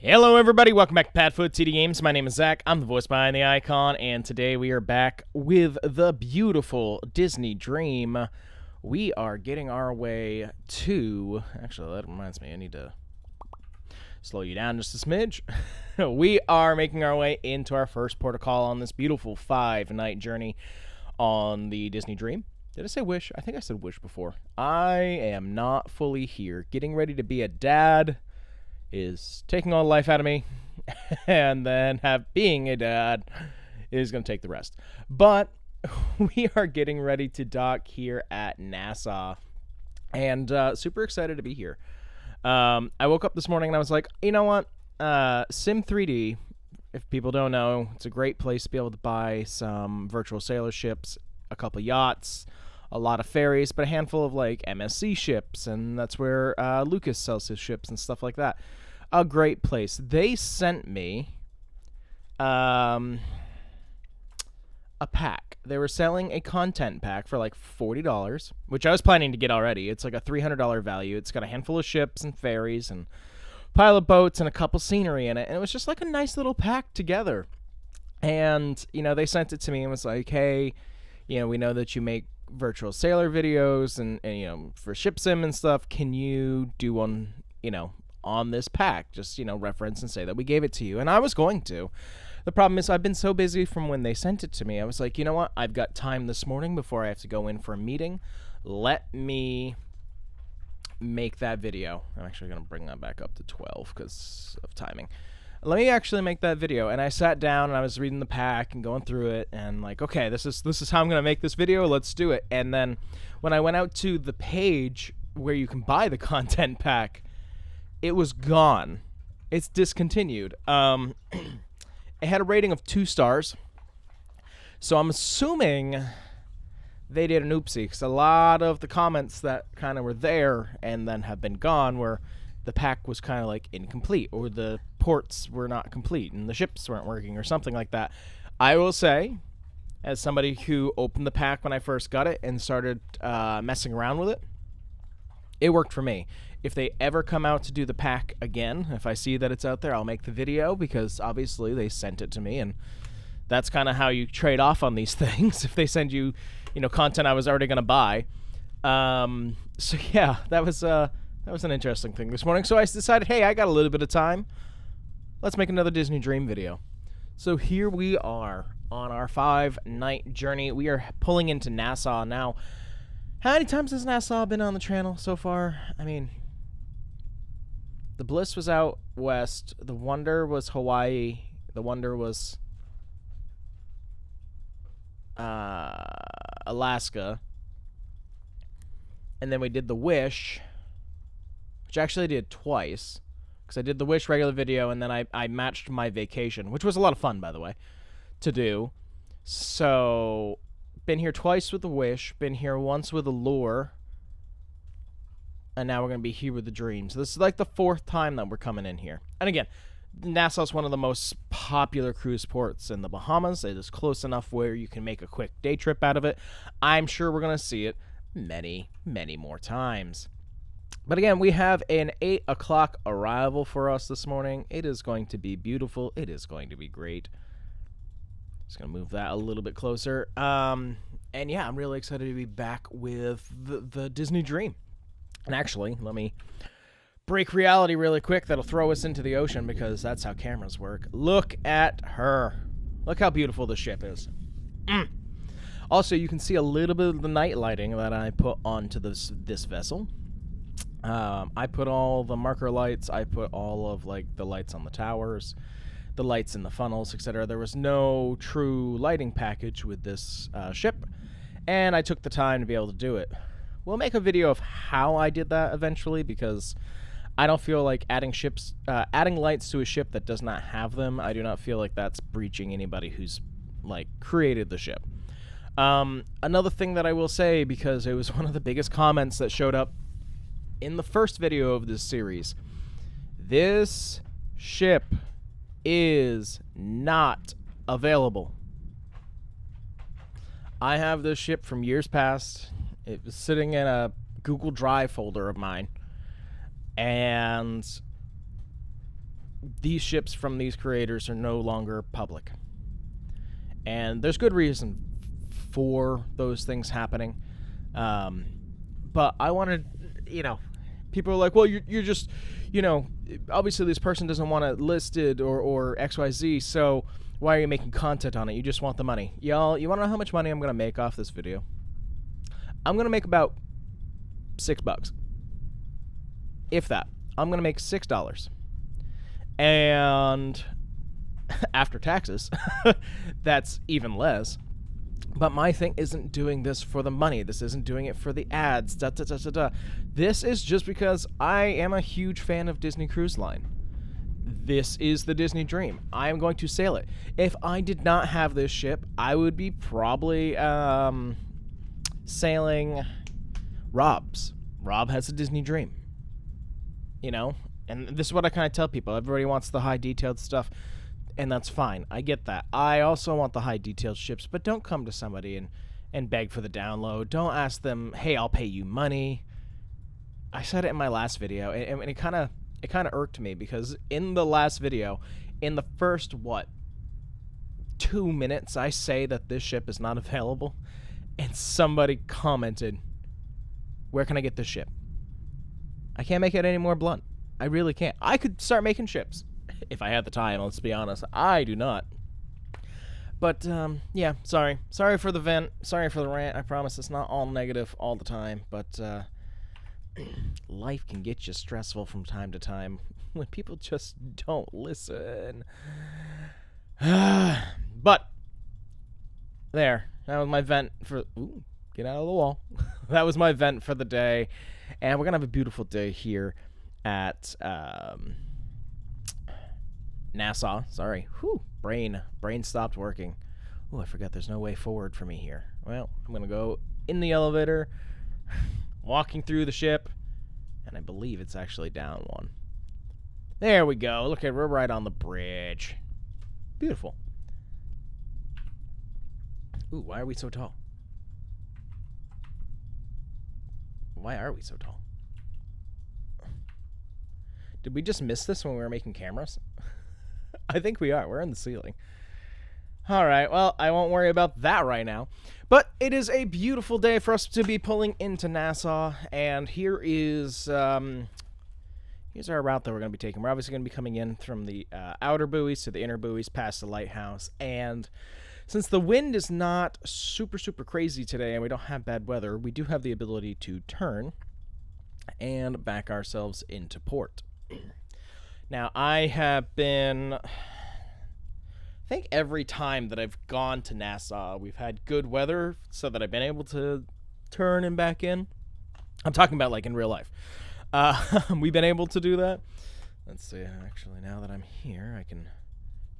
Hello everybody, welcome back to PadFootTD Games. My name is Zach, I'm the voice behind the icon, and today we are back with the beautiful Disney Dream. We are getting our way to... Actually, that reminds me, I need to slow you down just a smidge. We are making our way into our first port of call on this beautiful 5-night journey on the Disney Dream. Did I say Wish? I think I said Wish before. I am not fully here. Getting ready to be a dad is taking all life out of me, and then being a dad is going to take the rest. But we are getting ready to dock here at Nassau, and super excited to be here. I woke up this morning and I was like, you know what? Sim 3D, if people don't know, it's a great place to be able to buy some virtual sailor ships, a couple yachts, a lot of ferries, but a handful of like MSC ships, and that's where Lucas sells his ships and stuff like that. A great place. They sent me a pack. They were selling a content pack for like $40, which I was planning to get already. It's like a $300 value. It's got a handful of ships and ferries and pilot boats and a couple scenery in it, and it was just like a nice little pack together. And you know, they sent it to me and was like, hey, you know, we know that you make virtual sailor videos and you know, for ship sim and stuff, can you do one, you know, on this pack, just, you know, reference and say that we gave it to you. And I was going to. The problem is I've been so busy from when they sent it to me. I was like, you know what, I've got time this morning before I have to go in for a meeting. Let me make that video. I'm actually going to bring that back up to 12 because of timing. Let me actually make that video. And I sat down and I was reading the pack and going through it and like, okay, this is how I'm going to make this video. Let's do it. And then when I went out to the page where you can buy the content pack, it was gone. It's discontinued. It had a rating of 2 stars. So I'm assuming they did an oopsie, because a lot of the comments that kind of were there and then have been gone were the pack was kind of like incomplete, or the ports were not complete and the ships weren't working or something like that. I will say, as somebody who opened the pack when I first got it and started messing around with it, it worked for me. If they ever come out to do the pack again, if I see that it's out there, I'll make the video, because obviously they sent it to me, and that's kind of how you trade off on these things. If they send you, you know, content I was already going to buy. So yeah, that was an interesting thing this morning. So I decided, hey, I got a little bit of time. Let's make another Disney Dream video. So here we are on our 5-night journey. We are pulling into Nassau now. How many times has Nassau been on the channel so far? I mean, the Bliss was out west. The Wonder was Hawaii. The Wonder was Alaska. And then we did the Wish, which I actually did twice, because I did the Wish regular video and then I matched my vacation, which was a lot of fun, by the way, to do. So, been here twice with the Wish, been here once with the Lure, and now we're going to be here with the Dream. So this is like the 4th time that we're coming in here. And again, Nassau is one of the most popular cruise ports in the Bahamas. It is close enough where you can make a quick day trip out of it. I'm sure we're going to see it many, many more times. But again, we have an 8 o'clock arrival for us this morning. It is going to be beautiful. It is going to be great. Just going to move that a little bit closer. And yeah, I'm really excited to be back with the Disney Dream. And actually, let me break reality really quick. That'll throw us into the ocean, because that's how cameras work. Look at her. Look how beautiful the ship is. Also, you can see a little bit of the night lighting that I put onto this vessel. I put all the marker lights. I put all of like the lights on the towers, the lights in the funnels, etc. There was no true lighting package with this ship, and I took the time to be able to do it. We'll make a video of how I did that eventually, because I don't feel like adding lights to a ship that does not have them. I do not feel like that's breaching anybody who's like created the ship. Another thing that I will say, because it was one of the biggest comments that showed up in the first video of this series, this ship is not available. I have this ship from years past. It was sitting in a Google Drive folder of mine, and these ships from these creators are no longer public. And there's good reason for those things happening. But I wanted, people are like, well, you're just, obviously this person doesn't want it listed or XYZ, so why are you making content on it? You just want the money. Y'all, you want to know how much money I'm going to make off this video? I'm going to make about $6. If that. I'm going to make $6. And after taxes, that's even less. But my thing isn't doing this for the money. This isn't doing it for the ads. This is just because I am a huge fan of Disney Cruise Line. This is the Disney dream. I am going to sail it. If I did not have this ship, I would be probably sailing Rob's. Rob has a Disney dream. And this is what I kind of tell people. Everybody wants the high detailed stuff, and that's fine. I get that. I also want the high detailed ships, but don't come to somebody and beg for the download. Don't ask them, hey, I'll pay you money. I said it in my last video, and it kind of irked me, because in the last video, in the first 2 minutes, I say that this ship is not available, and somebody commented, where can I get this ship? I can't make it any more blunt. I really can't. I could start making ships if I had the time, let's be honest. I do not. But, yeah, sorry. Sorry for the vent. Sorry for the rant. I promise it's not all negative all the time. But, life can get you stressful from time to time when people just don't listen. But, there. That was my vent for... Ooh, get out of the wall. That was my vent for the day. And we're going to have a beautiful day here at Nassau. Sorry. Whew. Brain stopped working. Oh, I forgot there's no way forward for me here. Well, I'm going to go in the elevator, walking through the ship, and I believe it's actually down one. There we go. Look at, we're right on the bridge. Beautiful. Ooh, why are we so tall? Why are we so tall? Did we just miss this when we were making cameras? I think we are. We're in the ceiling. All right. Well, I won't worry about that right now. But it is a beautiful day for us to be pulling into Nassau. And here is here's our route that we're going to be taking. We're obviously going to be coming in from the outer buoys to the inner buoys past the lighthouse. And since the wind is not super crazy today and we don't have bad weather, we do have the ability to turn and back ourselves into port. Now, I have been... I think every time that I've gone to Nassau, we've had good weather so that I've been able to turn and back in. I'm talking about like in real life. We've been able to do that. Let's see. Actually, now that I'm here, I can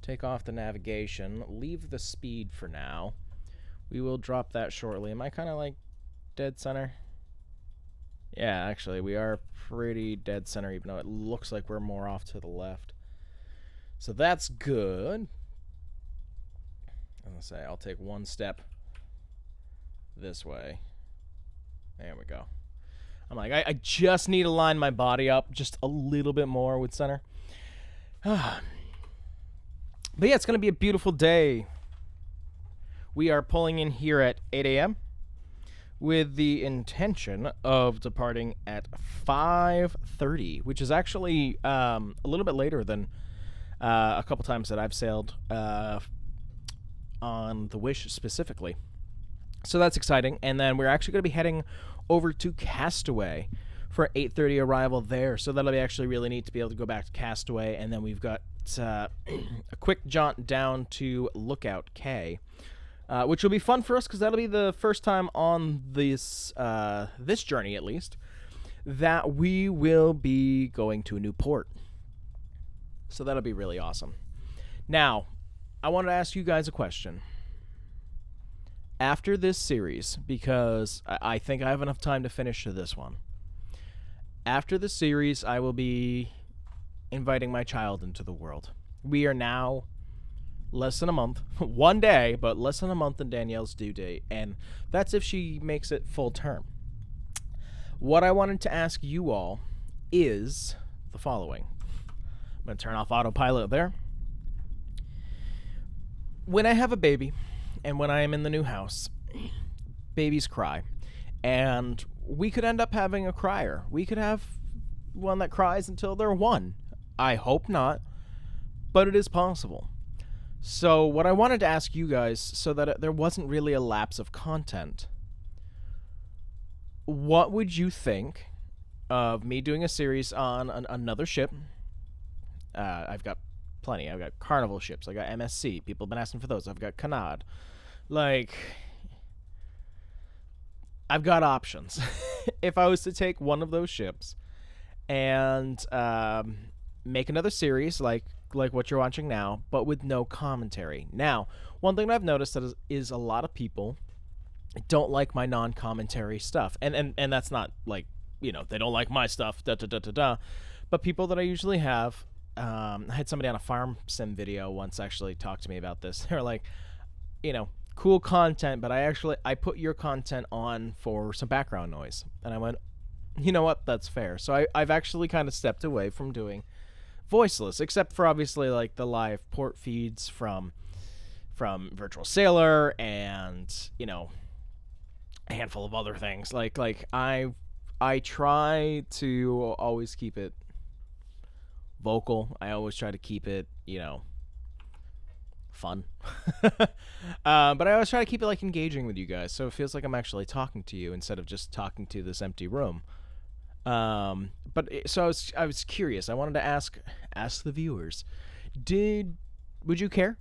take off the navigation, leave the speed for now. We will drop that shortly. Am I kind of like dead center? Yeah, actually, we are pretty dead center, even though it looks like we're more off to the left. So that's good. I'm going to say I'll take one step this way. There we go. I'm like, I just need to line my body up just a little bit more with center. But yeah, it's going to be a beautiful day. We are pulling in here at 8 a.m. with the intention of departing at 5:30, which is actually a little bit later than a couple times that I've sailed on the Wish specifically. So that's exciting. And then we're actually going to be heading over to Castaway for 8:30 arrival there. So that'll be actually really neat to be able to go back to Castaway. And then we've got a quick jaunt down to Lookout Cay, which will be fun for us because that'll be the first time on this this journey, at least, that we will be going to a new port. So that'll be really awesome. Now, I wanted to ask you guys a question. After this series, because I think I have enough time to finish this one. After this series, I will be inviting my child into the world. We are now less than a month, one day, but less than a month in Danielle's due date, and that's if she makes it full term. What I wanted to ask you all is the following. I'm going to turn off autopilot there. When I have a baby and when I am in the new house, babies cry. And we could end up having a crier. We could have one that cries until they're 1. I hope not, but it is possible. So what I wanted to ask you guys, so that there wasn't really a lapse of content, what would you think of me doing a series on another ship? I've got plenty. I've got Carnival ships. I got MSC. People have been asking for those. I've got Canard. Like, I've got options. If I was to take one of those ships and make another series like what you're watching now, but with no commentary. Now, one thing that I've noticed that is a lot of people don't like my non-commentary stuff. And that's not like, you know, they don't like my stuff, but people that I usually have, I had somebody on a farm sim video once actually talk to me about this. They're like, you know, cool content, but I put your content on for some background noise. And I went, you know what, that's fair. So I've actually kind of stepped away from doing voiceless, except for obviously like the live port feeds from Virtual Sailor and, you know, a handful of other things. Like I try to always keep it vocal. I always try to keep it, you know, fun. But I always try to keep it like engaging with you guys, so it feels like I'm actually talking to you instead of just talking to this empty room. So I was curious. I wanted to ask the viewers, would you care?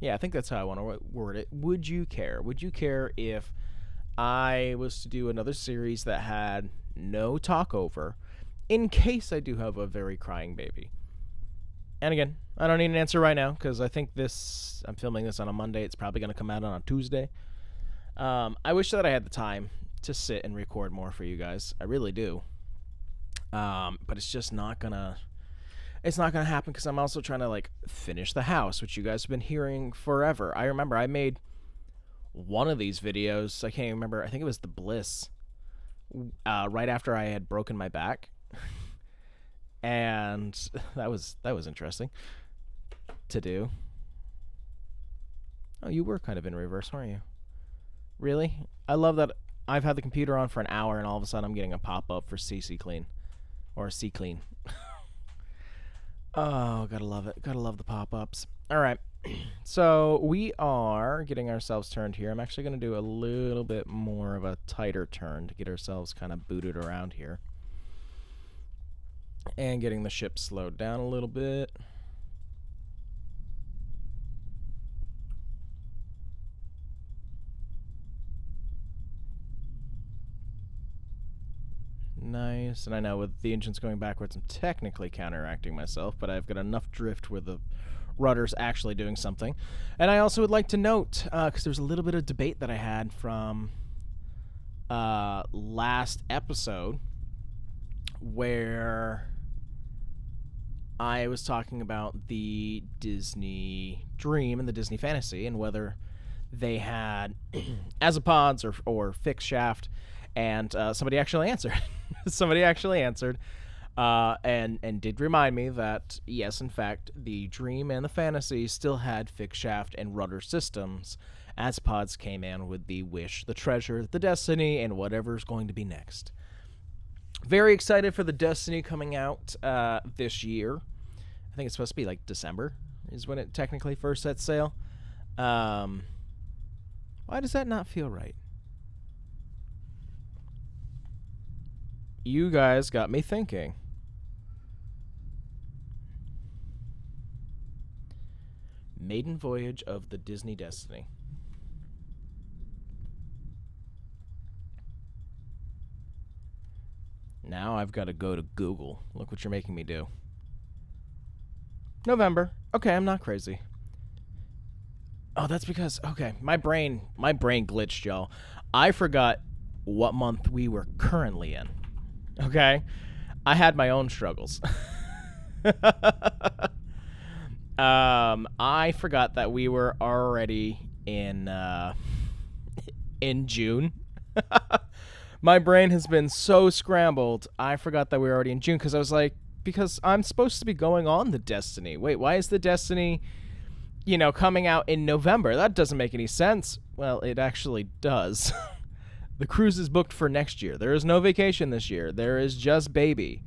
Yeah, I think that's how I want to word it. Would you care? Would you care if I was to do another series that had no talkover, in case I do have a very crying baby? And again, I don't need an answer right now, because I think I'm filming this on a Monday. It's probably going to come out on a Tuesday. I wish that I had the time to sit and record more for you guys. I really do. But it's just not gonna happen, because I'm also trying to like finish the house, which you guys have been hearing forever. I remember I made one of these videos. I can't remember. I think it was the Bliss. Right after I had broken my back. And that was interesting to do. Oh, you were kind of in reverse, weren't you? Really? I love that I've had the computer on for an hour and all of a sudden I'm getting a pop-up for CC Clean. Or C Clean. Oh, gotta love it. Gotta love the pop-ups. Alright. So we are getting ourselves turned here. I'm actually going to do a little bit more of a tighter turn to get ourselves kind of booted around here. And getting the ship slowed down a little bit. Nice. And I know with the engines going backwards, I'm technically counteracting myself, but I've got enough drift where the rudder's actually doing something. And I also would like to note, because there's a little bit of debate that I had from last episode, where I was talking about the Disney Dream and the Disney Fantasy and whether they had azipods or fixed shaft, and somebody actually answered. Somebody actually answered and did remind me that, yes, in fact, the Dream and the Fantasy still had fixed shaft and rudder systems. Azipods came in with the Wish, the Treasure, the Destiny, and whatever's going to be next. Very excited for the Destiny coming out this year. I think it's supposed to be like December is when it technically first sets sail. Why does that not feel right? You guys got me thinking. Maiden Voyage of the Disney Destiny. Now I've got to go to Google. Look what you're making me do. November. Okay, I'm not crazy. Oh, that's because, okay, my brain glitched, y'all. I forgot what month we were currently in. Okay? I had my own struggles. I forgot that we were already in June. My brain has been so scrambled. I forgot that we were already in June, because I was like, because I'm supposed to be going on the Destiny. Wait, why is the Destiny, coming out in November? That doesn't make any sense. Well, it actually does. The cruise is booked for next year. There is no vacation this year. There is just baby.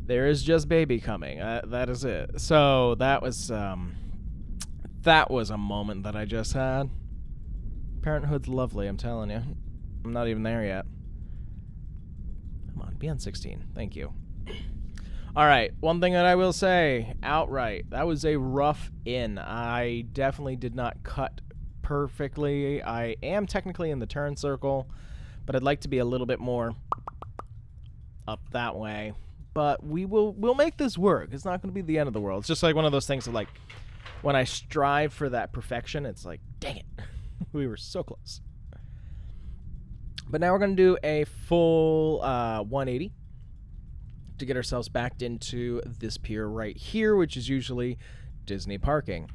There is just baby coming. That is it. So that was a moment that I just had. Parenthood's lovely, I'm telling you. I'm not even there yet. Come on, be on 16. Thank you. All right, one thing that I will say outright, that was a rough in. I definitely did not cut perfectly. I am technically in the turn circle, but I'd like to be a little bit more up that way. But we'll make this work. It's not going to be the end of the world. It's just like one of those things that, like, when I strive for that perfection, it's like, dang it. We were so close. But now we're going to do a full 180 to get ourselves backed into this pier right here, which is usually Disney parking.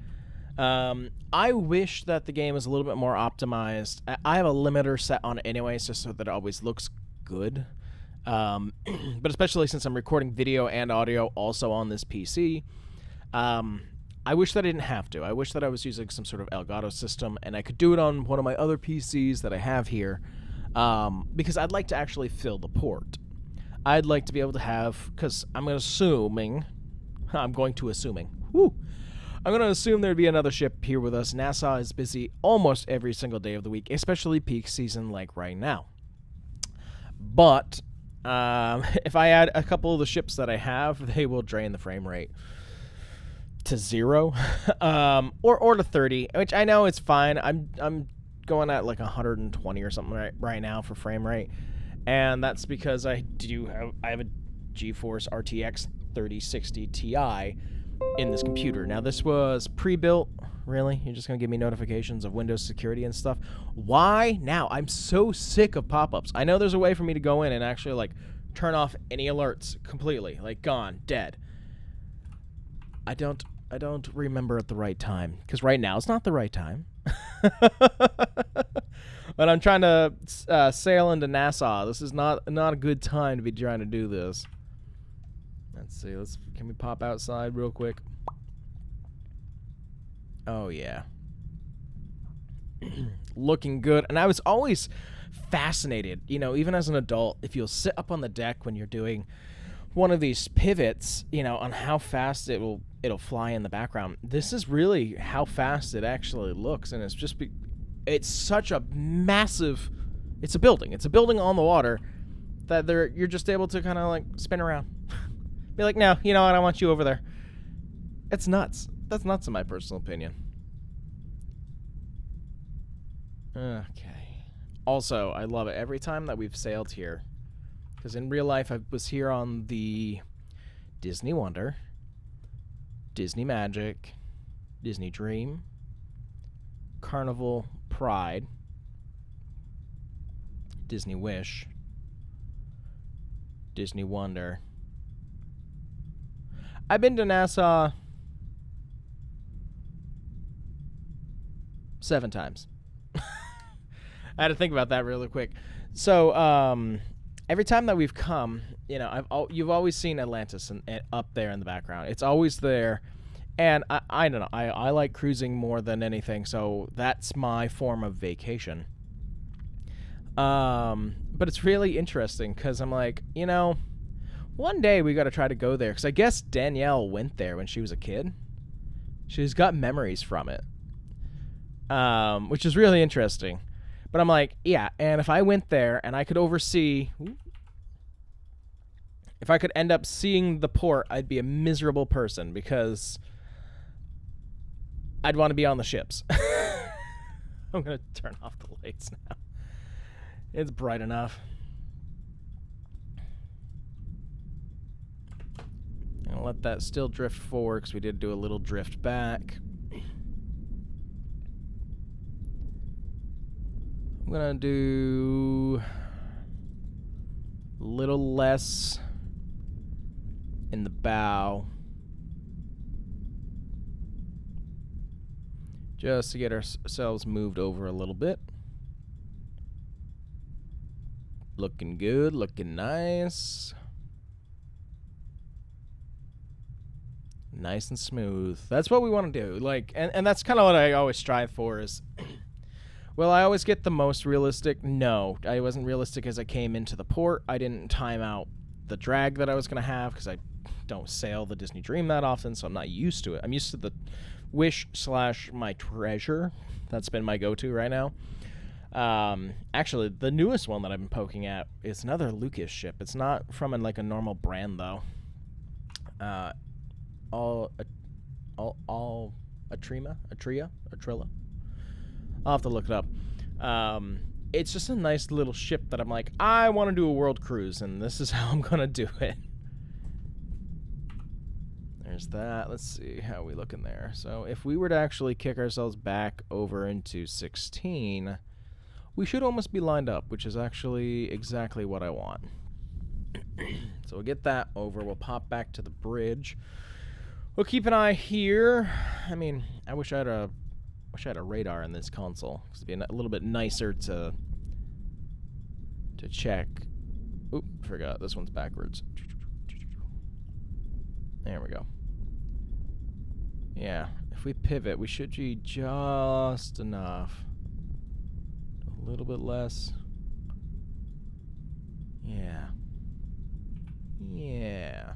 I wish that the game was a little bit more optimized. I have a limiter set on it anyways, just so that it always looks good. But especially since I'm recording video and audio also on this PC, I wish that I didn't have to. I wish that I was using some sort of Elgato system and I could do it on one of my other PCs that I have here, because I'd like to actually fill the port. I'd like to be able to have, because I'm going to assume there'd be another ship here with us. Nassau is busy almost every single day of the week, especially peak season like right now. But if I add a couple of the ships that I have, they will drain the frame rate to 0, or to 30, which I know it's fine. I'm going at like 120 or something right now for frame rate, and that's because I have a GeForce RTX 3060 Ti in this computer. Now this was pre-built. Really? You're just gonna give me notifications of Windows security and stuff? Why now? I'm so sick of pop-ups. I know there's a way for me to go in and actually like turn off any alerts completely, like gone, dead. I don't remember at the right time, because right now it's not the right time. But I'm trying to sail into Nassau. This is not a good time to be trying to do this. Let's see. Can we pop outside real quick? Oh yeah. Looking good. And I was always fascinated, even as an adult, if you'll sit up on the deck when you're doing one of these pivots, on how fast it'll fly in the background. This is really how fast it actually looks, and it's such a massive. It's a building on the water that you're just able to kind of like spin around, be like, no, you know what, I want you over there. It's nuts. That's nuts in my personal opinion. Okay. Also, I love it every time that we've sailed here, because in real life I was here on the Disney Wonder, Disney Magic, Disney Dream, Carnival Pride, Disney Wish, Disney Wonder. I've been to Nassau 7 times. I had to think about that really quick. So, every time that we've come, you've always seen Atlantis up there in the background. It's always there, and I don't know. I like cruising more than anything, so that's my form of vacation. But it's really interesting because I'm like, one day we got to try to go there, because I guess Danielle went there when she was a kid. She's got memories from it, which is really interesting. But I'm like, yeah, and if I went there and I could oversee, if I could end up seeing the port, I'd be a miserable person, because I'd want to be on the ships. I'm going to turn off the lights now. It's bright enough. I'll let that still drift forward, because we did do a little drift back. I'm going to do a little less in the bow, just to get ourselves moved over a little bit. Looking good, looking nice. nice and smooth. That's what we want to do. Like, and that's kind of what I always strive for is, will I always get the most realistic? No, I wasn't realistic as I came into the port. I didn't time out the drag that I was going to have because I don't sail the Disney Dream that often, so I'm not used to it. I'm used to the Wish / my Treasure. That's been my go-to right now. Actually, the newest one that I've been poking at is another Lucas ship. It's not from like a normal brand though. Atrilla. I'll have to look it up. It's just a nice little ship that I'm like, I want to do a world cruise, and this is how I'm gonna do it. There's that. Let's see how we look in there. So if we were to actually kick ourselves back over into 16, we should almost be lined up, which is actually exactly what I want. So we'll get that over. We'll pop back to the bridge. We'll keep an eye here. I mean, I wish I had a radar in this console. It'd be a little bit nicer to check. Oop, forgot this one's backwards. There we go. Yeah, if we pivot, we should be just enough. A little bit less. Yeah. Yeah.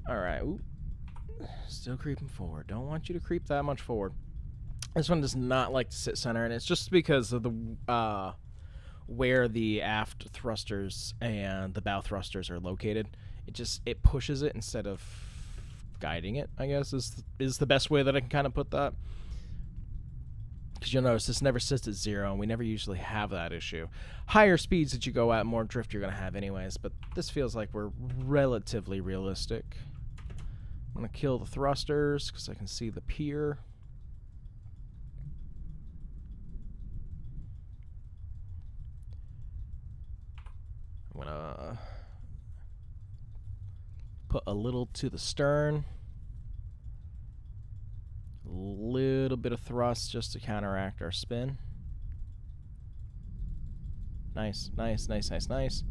Alright. Still creeping forward. Don't want you to creep that much forward. This one does not like to sit center, and it's just because of the where the aft thrusters and the bow thrusters are located. It pushes it instead of guiding it, I guess, is the best way that I can kind of put that. Because you'll notice this never sits at 0, and we never usually have that issue. Higher speeds that you go at, more drift you're going to have anyways, but this feels like we're relatively realistic. I'm going to kill the thrusters because I can see the pier. I'm going to put a little to the stern. A little bit of thrust just to counteract our spin. Nice, nice, nice, nice, nice.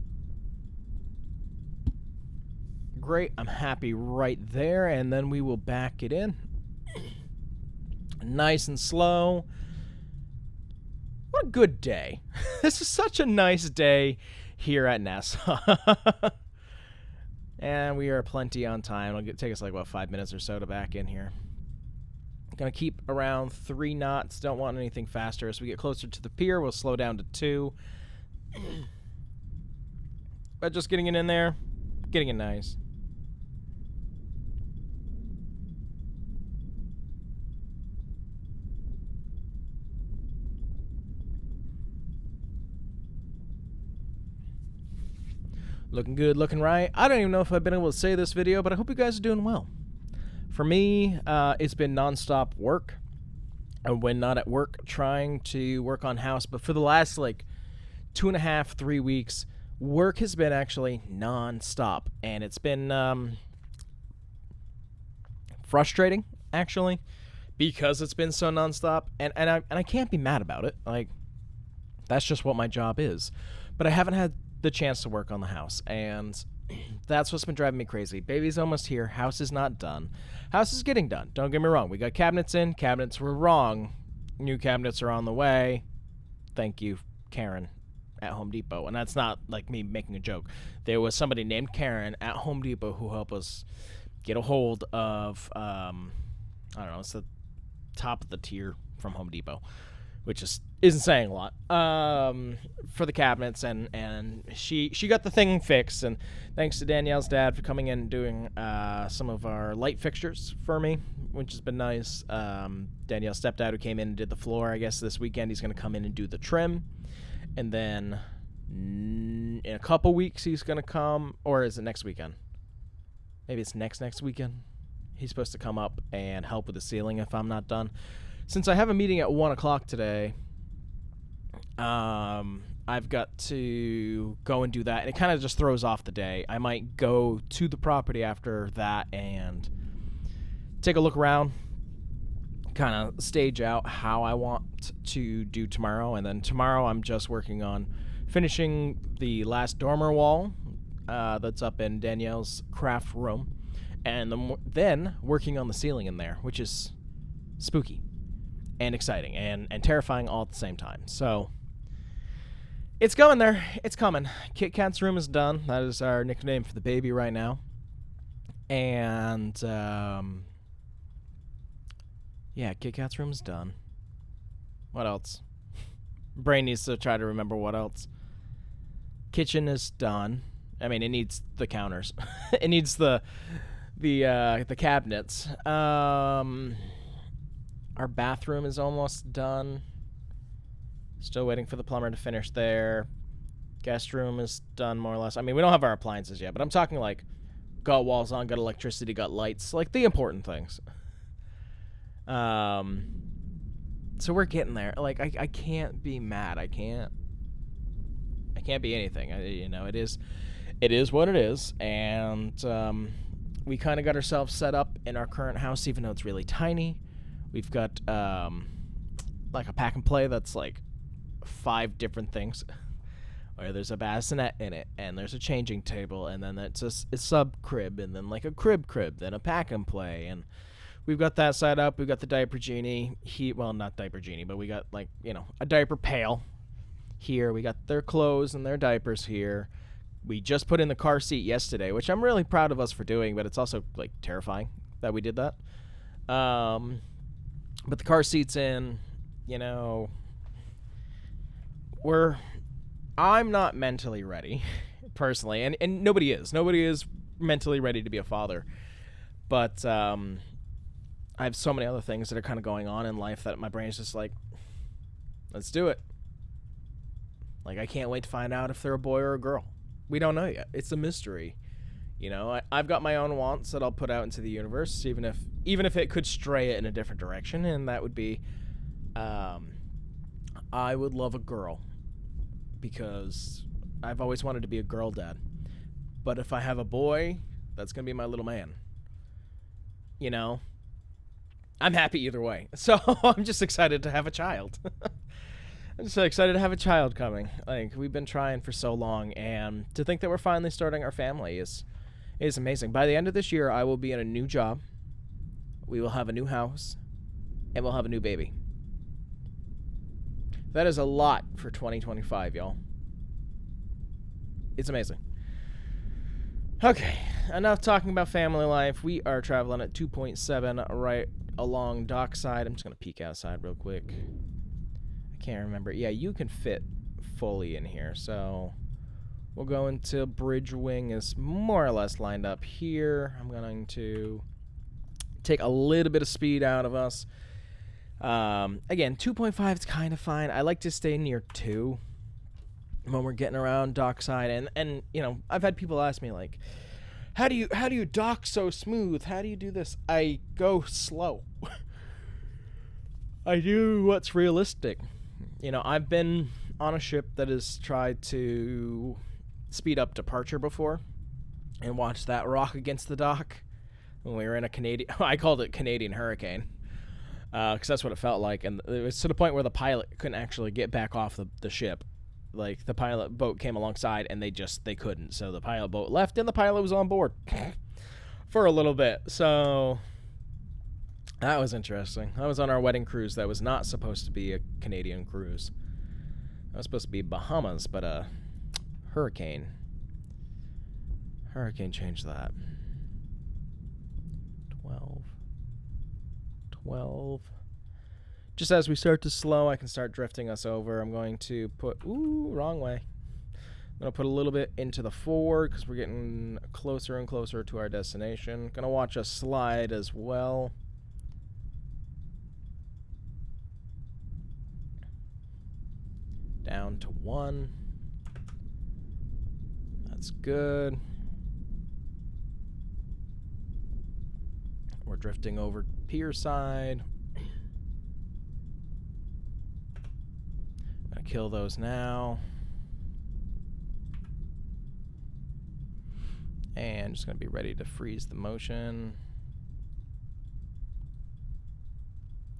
Great, I'm happy right there, and then we will back it in. Nice and slow. What a good day. This is such a nice day here at Nassau. And we are plenty on time. It'll take us like, what, 5 minutes or so to back in here. Gonna keep around 3 knots. Don't want anything faster. As we get closer to the pier, we'll slow down to 2. But just getting it in there, getting it nice. Looking good, looking right. I don't even know if I've been able to say this video, but I hope you guys are doing well. For me, it's been nonstop work. And when not at work, trying to work on house. But for the last, like, 2.5, 3 weeks, work has been actually nonstop. And it's been frustrating, actually, because it's been so nonstop. And I can't be mad about it. Like, that's just what my job is. But I haven't had the chance to work on the house, and that's what's been driving me crazy. Baby's almost here. House is not done. House is getting done. Don't get me wrong. We got cabinets in. Cabinets were wrong. New cabinets are on the way. Thank you, Karen, at Home Depot. And that's not like me making a joke. There was somebody named Karen at Home Depot who helped us get a hold of, I don't know, it's the top of the tier from Home Depot, which isn't saying a lot, for the cabinets, and she got the thing fixed, and thanks to Danielle's dad for coming in and doing some of our light fixtures for me, which has been nice. Danielle's stepdad, who came in and did the floor, I guess this weekend he's going to come in and do the trim, and then in a couple weeks he's going to come, or is it next weekend? Maybe it's next weekend. He's supposed to come up and help with the ceiling if I'm not done. Since I have a meeting at 1 o'clock today, I've got to go and do that, and it kind of just throws off the day. I might go to the property after that and take a look around, kind of stage out how I want to do tomorrow, and then tomorrow I'm just working on finishing the last dormer wall that's up in Danielle's craft room, and then working on the ceiling in there, which is spooky and exciting and terrifying all at the same time. So it's going there. It's coming. Kit Kat's room is done. That is our nickname for the baby right now. And yeah, Kit Kat's room is done. What else? Brain needs to try to remember what else. Kitchen is done. I mean, it needs the counters. It needs the cabinets. Our bathroom is almost done. Still waiting for the plumber to finish there. Guest room is done more or less. I mean, we don't have our appliances yet, but I'm talking like got walls on, got electricity, got lights, like the important things. So we're getting there. Like I can't be mad. I can't be anything. It is what it is, and we kind of got ourselves set up in our current house, even though it's really tiny. We've got like a pack and play that's like 5 different things. Where there's a bassinet in it, and there's a changing table, and then that's a sub crib, and then like a crib, then a pack and play, and we've got that side up. We've got the diaper genie. Well, not diaper genie, but we got like a diaper pail here. We got their clothes and their diapers here. We just put in the car seat yesterday, which I'm really proud of us for doing, but it's also like terrifying that we did that. But the car seat's in. I'm not mentally ready, personally, and nobody is. Nobody is mentally ready to be a father. But I have so many other things that are kind of going on in life that my brain's just like, let's do it. Like, I can't wait to find out if they're a boy or a girl. We don't know yet. It's a mystery. I've got my own wants that I'll put out into the universe, even if it could stray it in a different direction, and that would be, I would love a girl. Because I've always wanted to be a girl dad. But if I have a boy, that's going to be my little man. I'm happy either way. So I'm just excited to have a child. I'm just so excited to have a child coming. Like, we've been trying for so long, and to think that we're finally starting our family is amazing. By the end of this year, I will be in a new job. We will have a new house, and we'll have a new baby. That is a lot for 2025, y'all. It's amazing. Okay, enough talking about family life. We are traveling at 2.7 right along dockside. I'm just going to peek outside real quick. I can't remember. Yeah, you can fit fully in here. So we'll go into bridge wing is more or less lined up here. I'm going to take a little bit of speed out of us. Again, 2.5 is kind of fine. I like to stay near 2 when we're getting around dockside, and I've had people ask me like, how do you dock so smooth? How do you do this? I go slow. I do what's realistic. I've been on a ship that has tried to speed up departure before and watched that rock against the dock when we were in a I called it Canadian hurricane. Because that's what it felt like, and it was to the point where the pilot couldn't actually get back off the ship. Like, the pilot boat came alongside, and they couldn't. So the pilot boat left, and the pilot was on board for a little bit. So that was interesting. I was on our wedding cruise that was not supposed to be a Canadian cruise. That was supposed to be Bahamas, but a hurricane changed that. 12. Just as we start to slow, I can start drifting us over. I'm going to put... Ooh, wrong way. I'm going to put a little bit into the forward because we're getting closer and closer to our destination. Going to watch us slide as well. Down to 1. That's good. We're drifting over pier side. I'm gonna kill those now. And just gonna be ready to freeze the motion.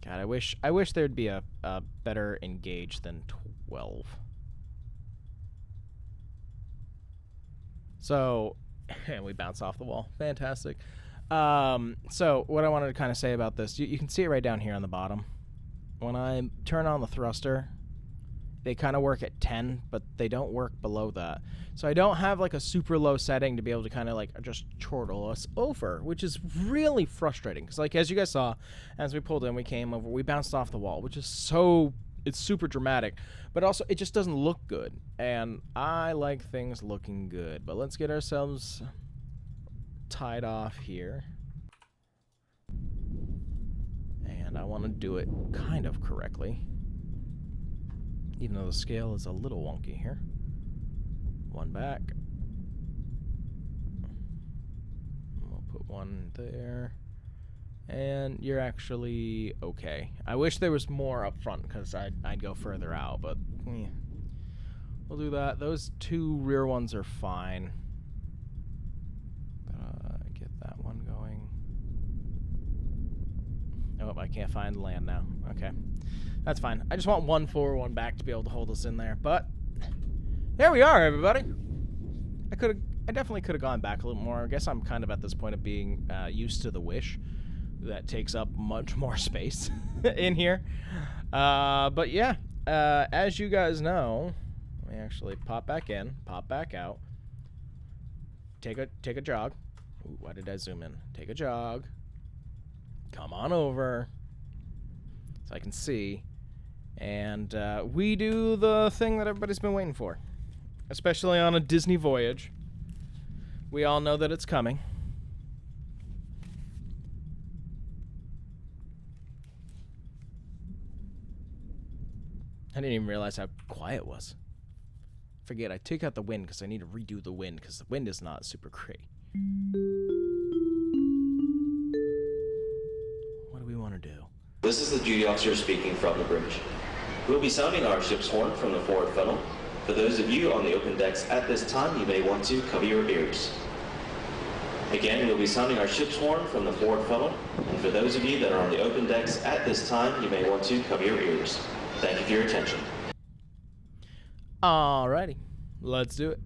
God, I wish there'd be a better engage than 12. So, and we bounce off the wall. Fantastic. So what I wanted to kind of say about this, you can see it right down here on the bottom. When I turn on the thruster, they kind of work at 10, but they don't work below that. So I don't have like a super low setting to be able to kind of like just chortle us over, which is really frustrating. Because like as you guys saw, as we pulled in, we came over, we bounced off the wall, which is it's super dramatic, but also it just doesn't look good. And I like things looking good. But let's get ourselves tied off here. And I want to do it kind of correctly. Even though the scale is a little wonky here. One back. We'll put one there. And you're actually okay. I wish there was more up front because I'd go further out, but we'll do that. Those two rear ones are fine. Get that one going. Oh, I can't find land now. Okay. That's fine. I just want one forward, one back to be able to hold us in there. But there we are, everybody. I definitely could have gone back a little more. I guess I'm kind of at this point of being used to the Wish. That takes up much more space in here. But yeah, as you guys know, let me actually pop back in, pop back out. Take a jog. Ooh, why did I zoom in? Take a jog. Come on over so I can see. And we do the thing that everybody's been waiting for, especially on a Disney voyage. We all know that it's coming. I didn't even realize how quiet it was. Forget, I took out the wind because I need to redo the wind because the wind is not super great. What do we want to do? This is the duty officer speaking from the bridge. We'll be sounding our ship's horn from the forward funnel. For those of you on the open decks at this time, you may want to cover your ears. Again, we'll be sounding our ship's horn from the forward funnel. And for those of you that are on the open decks at this time, you may want to cover your ears. Thank you for your attention. Alrighty, let's do it.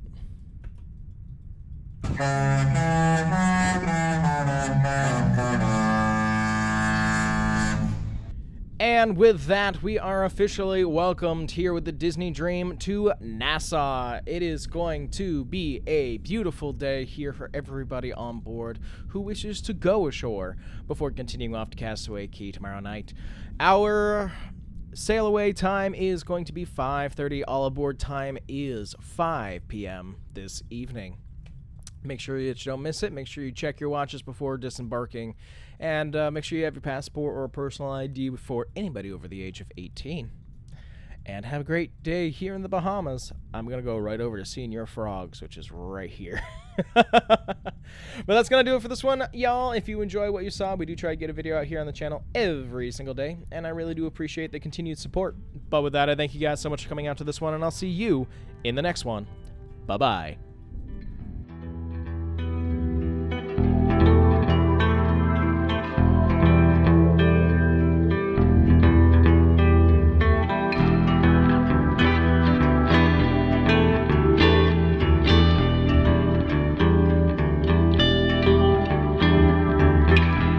And with that, we are officially welcomed here with the Disney Dream to Nassau. It is going to be a beautiful day here for everybody on board who wishes to go ashore before continuing off to Castaway Cay tomorrow night. Our sail away time is going to be 5:30. All aboard time is 5 p.m. this evening. Make sure that you don't miss it. Make sure you check your watches before disembarking. And make sure you have your passport or a personal ID for anybody over the age of 18. And have a great day here in the Bahamas. I'm going to go right over to seeing your frogs, which is right here. But that's going to do it for this one, y'all. If you enjoy what you saw, we do try to get a video out here on the channel every single day. And I really do appreciate the continued support. But with that, I thank you guys so much for coming out to this one. And I'll see you in the next one. Bye-bye.